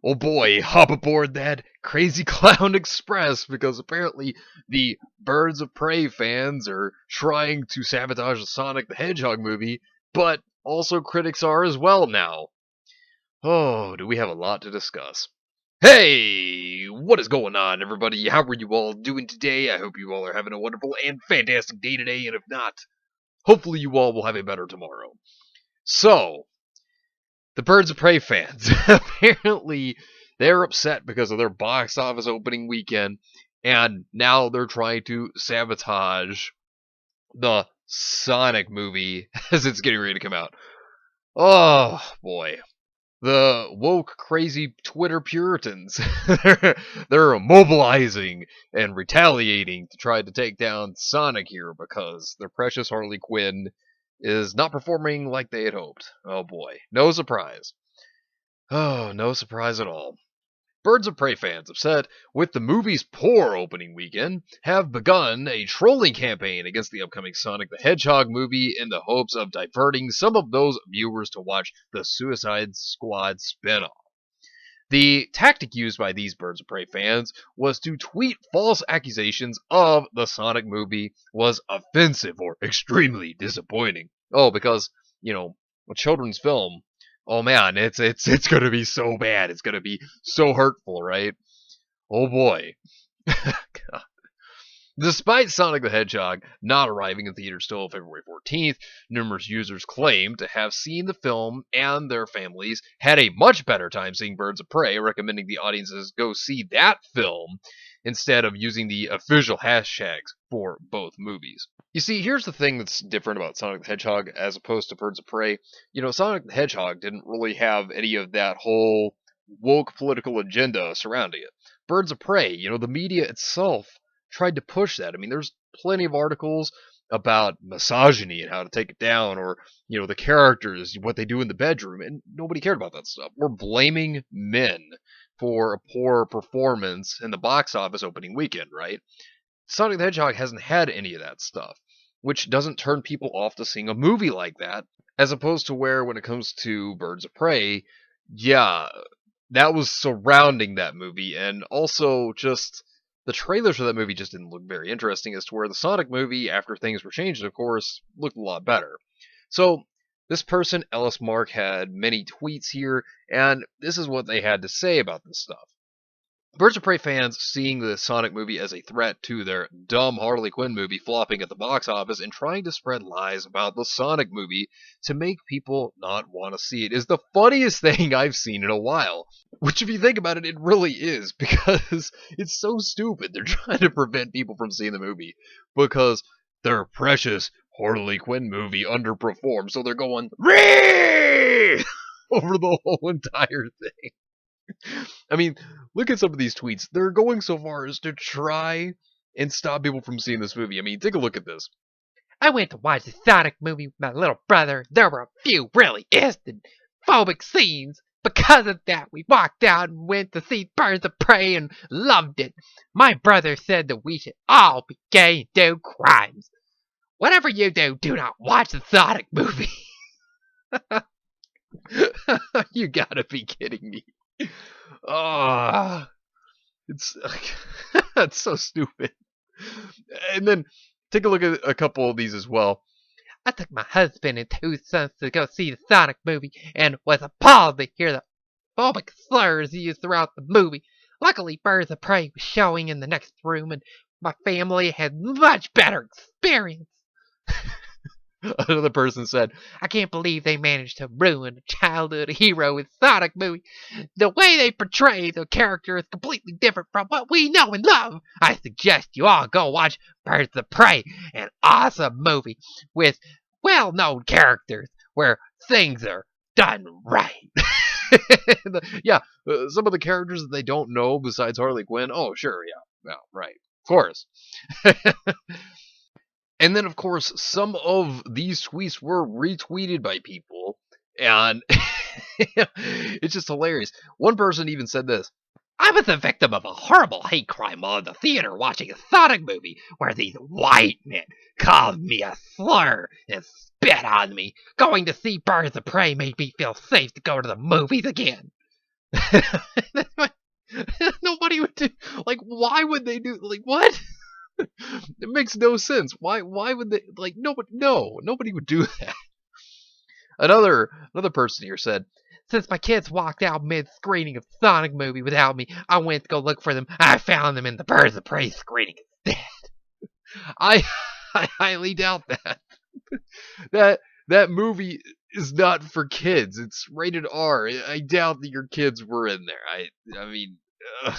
oh boy, hop aboard that Crazy Clown Express because apparently the Birds of Prey fans are trying to sabotage the Sonic the Hedgehog movie, but also critics are as well now. Oh, do we have a lot to discuss? Hey, what is going on, everybody? How are you all doing today? I hope you all are having a wonderful and fantastic day today, and if not, hopefully you all will have a better tomorrow. So, the Birds of Prey fans, apparently they're upset because of their box office opening weekend, and now they're trying to sabotage the Sonic movie as it's getting ready to come out. Oh, boy. The woke, crazy Twitter Puritans, they're mobilizing and retaliating to try to take down Sonic here because their precious Harley Quinn is not performing like they had hoped. Oh boy, no surprise. Oh, no surprise at all. Birds of Prey fans, upset with the movie's poor opening weekend, have begun a trolling campaign against the upcoming Sonic the Hedgehog movie in the hopes of diverting some of those viewers to watch the Suicide Squad spinoff. The tactic used by these Birds of Prey fans was to tweet false accusations of the Sonic movie was offensive or extremely disappointing. Oh, because, a children's film, oh man, it's gonna be so bad. It's gonna be so hurtful, right? Oh boy. Despite Sonic the Hedgehog not arriving in theaters till February 14th, numerous users claim to have seen the film and their families had a much better time seeing Birds of Prey, recommending the audiences go see that film instead of using the official hashtags for both movies. You see, here's the thing that's different about Sonic the Hedgehog as opposed to Birds of Prey. Sonic the Hedgehog didn't really have any of that whole woke political agenda surrounding it. Birds of Prey, the media itself tried to push that. I mean, there's plenty of articles about misogyny and how to take it down, or, the characters, what they do in the bedroom, and nobody cared about that stuff. We're blaming men for a poor performance in the box office opening weekend, right? Sonic the Hedgehog hasn't had any of that stuff, which doesn't turn people off to seeing a movie like that, as opposed to where, when it comes to Birds of Prey, yeah, that was surrounding that movie, and also just the trailers for that movie just didn't look very interesting, as to where the Sonic movie, after things were changed, of course, looked a lot better. So, this person, Ellis Mark, had many tweets here, and this is what they had to say about this stuff. Birds of Prey fans seeing the Sonic movie as a threat to their dumb Harley Quinn movie flopping at the box office and trying to spread lies about the Sonic movie to make people not want to see it is the funniest thing I've seen in a while. Which, if you think about it, it really is, because it's so stupid. They're trying to prevent people from seeing the movie because their precious Harley Quinn movie underperformed, so they're going Ree! Over the whole entire thing. I mean, look at some of these tweets. They're going so far as to try and stop people from seeing this movie. I mean, take a look at this. I went to watch the Sonic movie with my little brother. There were a few really phobic scenes. Because of that, we walked out and went to see Birds of Prey and loved it. My brother said that we should all be gay and do crimes. Whatever you do, do not watch the Sonic movie. You gotta be kidding me. Oh, it's it's so stupid. And then take a look at a couple of these as well. I took my husband and two sons to go see the Sonic movie and was appalled to hear the phobic slurs used throughout the movie. Luckily, Birds of Prey was showing in the next room and my family had much better experience. Another person said, I can't believe they managed to ruin a childhood hero with Sonic movie. The way they portray the character is completely different from what we know and love. I suggest you all go watch Birds of Prey, an awesome movie with well-known characters where things are done right. Yeah, some of the characters that they don't know besides Harley Quinn. Oh, sure, yeah, right, of course. And then, of course, some of these tweets were retweeted by people, and it's just hilarious. One person even said this. I was the victim of a horrible hate crime while in the theater watching a Sonic movie where these white men called me a slur and spit on me. Going to see Birds of Prey made me feel safe to go to the movies again. Nobody would do. Like, why would they do? Like, what? It makes no sense. Why would they? Like, nobody. No, nobody would do that. Another person here said, since my kids walked out mid-screening of the Sonic movie without me, I went to go look for them. I found them in the Birds of Prey screening instead. I I highly doubt that. That that movie is not for kids. It's rated R. I doubt that your kids were in there. I mean, uh,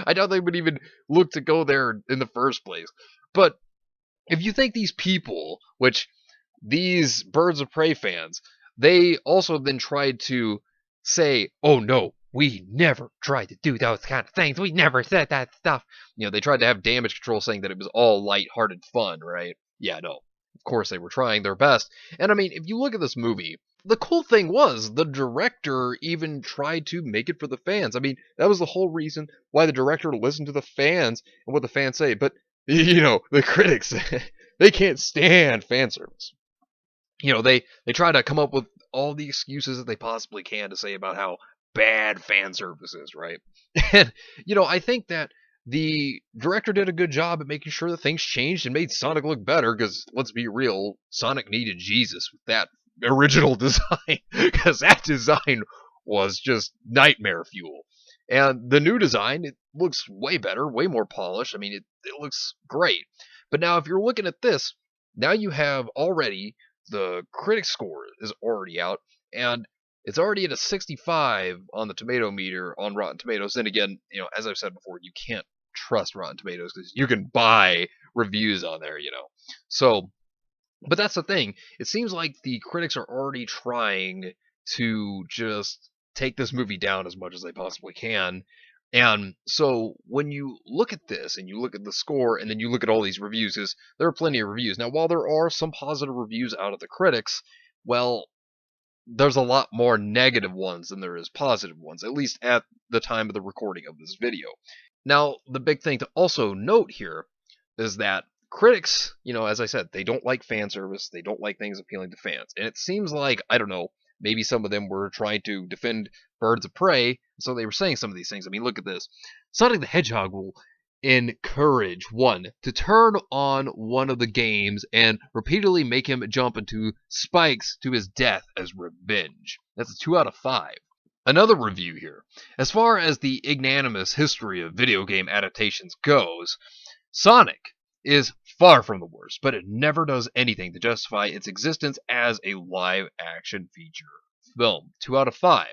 I doubt they would even look to go there in the first place. But if you think these people, which these Birds of Prey fans, they also then tried to say, oh no, we never tried to do those kind of things. We never said that stuff. You know, they tried to have damage control saying that it was all light-hearted fun, right? Yeah, no. Of course, they were trying their best. And I mean, if you look at this movie, the cool thing was the director even tried to make it for the fans. I mean, that was the whole reason why the director listened to the fans and what the fans say. But, you know, the critics, they can't stand fan service. You know, they try to come up with all the excuses that they possibly can to say about how bad fan service is, right? And you know, I think that the director did a good job at making sure that things changed and made Sonic look better. Because let's be real, Sonic needed Jesus with that original design, because that design was just nightmare fuel. And the new design, it looks way better, way more polished. I mean, it looks great. But now, if you're looking at this, now you have already the critic score is already out, and it's already at a 65 on the tomato meter on Rotten Tomatoes. And again, you know, as I've said before, you can't trust Rotten Tomatoes because you can buy reviews on there, you know. So, but that's the thing. It seems like the critics are already trying to just take this movie down as much as they possibly can. And so when you look at this and you look at the score and then you look at all these reviews, because there are plenty of reviews. Now, while there are some positive reviews out of the critics, well, there's a lot more negative ones than there is positive ones, at least at the time of the recording of this video. Now, the big thing to also note here is that critics, you know, as I said, they don't like fan service, they don't like things appealing to fans. And it seems like, I don't know, maybe some of them were trying to defend Birds of Prey, so they were saying some of these things. I mean, look at this. Sonic the Hedgehog will encourage one to turn on one of the games and repeatedly make him jump into spikes to his death as revenge. That's a 2 out of 5. Another review here. As far as the ignominious history of video game adaptations goes, Sonic is far from the worst, but it never does anything to justify its existence as a live action feature film. 2 out of 5.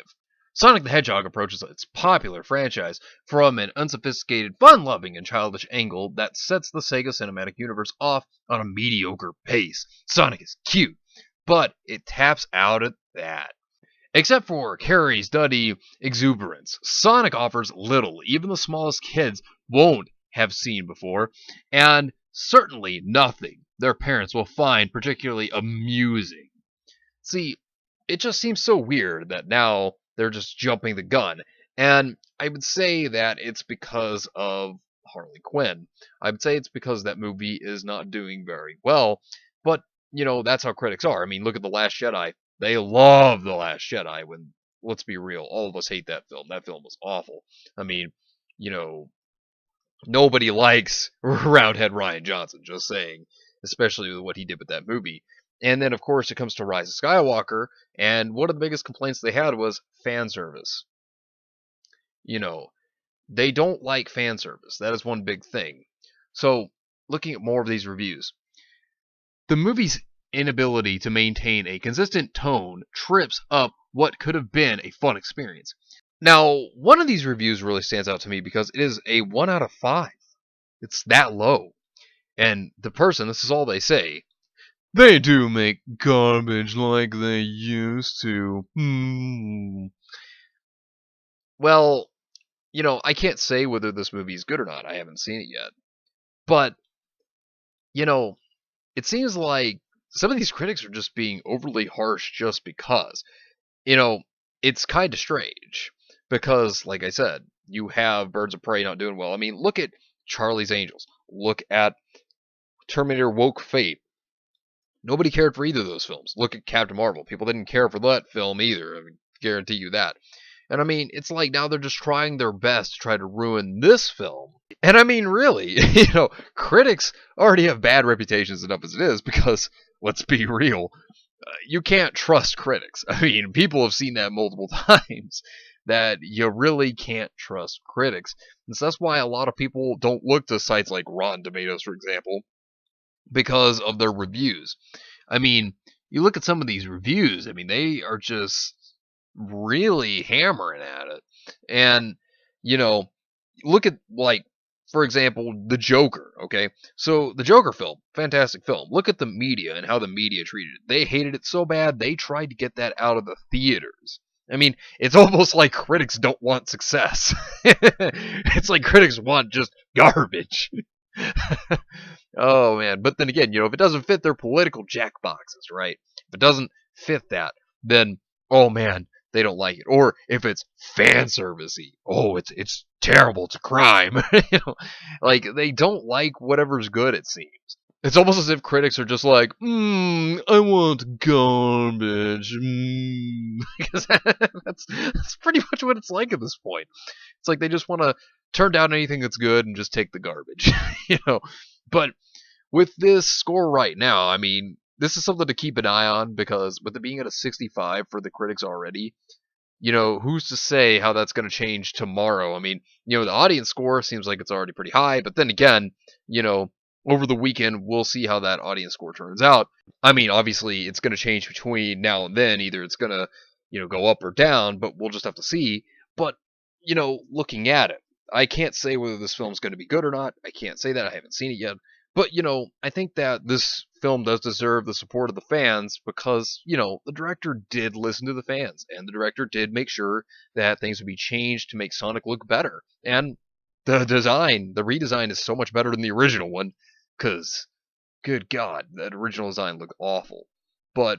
Sonic the Hedgehog approaches its popular franchise from an unsophisticated, fun-loving, and childish angle that sets the Sega Cinematic Universe off on a mediocre pace. Sonic is cute, but it taps out at that. Except for Carrie's duddy exuberance, Sonic offers little even the smallest kids won't have seen before, and certainly nothing their parents will find particularly amusing. See, it just seems so weird that now they're just jumping the gun, and I would say that it's because of Harley Quinn. I would say it's because that movie is not doing very well, but you know, that's how critics are. I mean, look at The Last Jedi. They love The Last Jedi when, let's be real, all of us hate that film. That film was awful. I mean, you know, nobody likes Roundhead Ryan Johnson, just saying, especially with what he did with that movie. And then, of course, it comes to Rise of Skywalker, and one of the biggest complaints they had was fan service. You know, they don't like fan service. That is one big thing. So, looking at more of these reviews, the movie's inability to maintain a consistent tone trips up what could have been a fun experience. Now, one of these reviews really stands out to me because it is a 1 out of 5. It's that low. And the person, this is all they say, they do make garbage like they used to. Well, you know, I can't say whether this movie is good or not. I haven't seen it yet. But, you know, it seems like some of these critics are just being overly harsh just because. You know, it's kind of strange. Because, like I said, you have Birds of Prey not doing well. I mean, look at Charlie's Angels. Look at Terminator Woke Fate. Nobody cared for either of those films. Look at Captain Marvel. People didn't care for that film either. I mean, Guarantee you that. And I mean, it's like now they're just trying their best to try to ruin this film. And I mean, really, critics already have bad reputations enough as it is because, let's be real, you can't trust critics. I mean, people have seen that multiple times that you really can't trust critics. And so that's why a lot of people don't look to sites like Rotten Tomatoes, for example, because of their reviews. I mean, you look at some of these reviews, I mean, they are just really hammering at it. And, you know, look at, like, for example, The Joker, okay? So, the Joker film, fantastic film. Look at the media and how the media treated it. They hated it so bad, they tried to get that out of the theaters. I mean, it's almost like critics don't want success. It's like critics want just garbage. Oh man, but then again, if it doesn't fit their political jack boxes, right? If it doesn't fit that, then oh man, they don't like it. Or if it's fan servicey, oh, it's terrible. It's a crime. Like they don't like whatever's good. It seems. It's almost as if critics are just like, I want garbage. Because that's pretty much what it's like at this point. It's like they just want to turn down anything that's good and just take the garbage, But with this score right now, I mean, this is something to keep an eye on because with it being at a 65 for the critics already, who's to say how that's going to change tomorrow? I mean, the audience score seems like it's already pretty high, but then again, over the weekend, we'll see how that audience score turns out. I mean, obviously, it's going to change between now and then. Either it's going to, go up or down, but we'll just have to see. But, looking at it, I can't say whether this film's going to be good or not. I can't say that. I haven't seen it yet. But, I think that this film does deserve the support of the fans because, the director did listen to the fans and the director did make sure that things would be changed to make Sonic look better. And the redesign is so much better than the original one because, good God, that original design looked awful. But,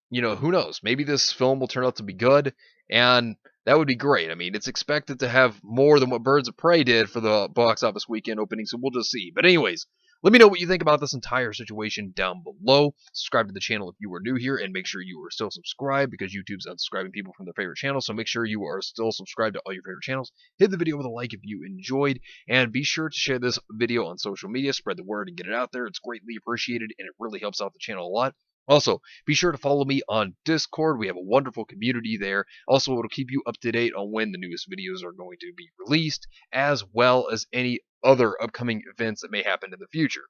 who knows? Maybe this film will turn out to be good and that would be great. I mean, it's expected to have more than what Birds of Prey did for the box office weekend opening, so we'll just see. But anyways, let me know what you think about this entire situation down below. Subscribe to the channel if you are new here, and make sure you are still subscribed because YouTube's unsubscribing people from their favorite channels. So make sure you are still subscribed to all your favorite channels. Hit the video with a like if you enjoyed, and be sure to share this video on social media. Spread the word and get it out there. It's greatly appreciated, and it really helps out the channel a lot. Also, be sure to follow me on Discord. We have a wonderful community there. Also, it'll keep you up to date on when the newest videos are going to be released, as well as any other upcoming events that may happen in the future.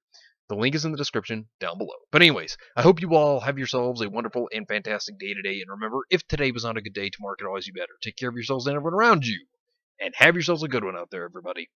The link is in the description down below. But anyways, I hope you all have yourselves a wonderful and fantastic day today. And remember, if today was not a good day, tomorrow can always be better. Take care of yourselves and everyone around you. And have yourselves a good one out there, everybody.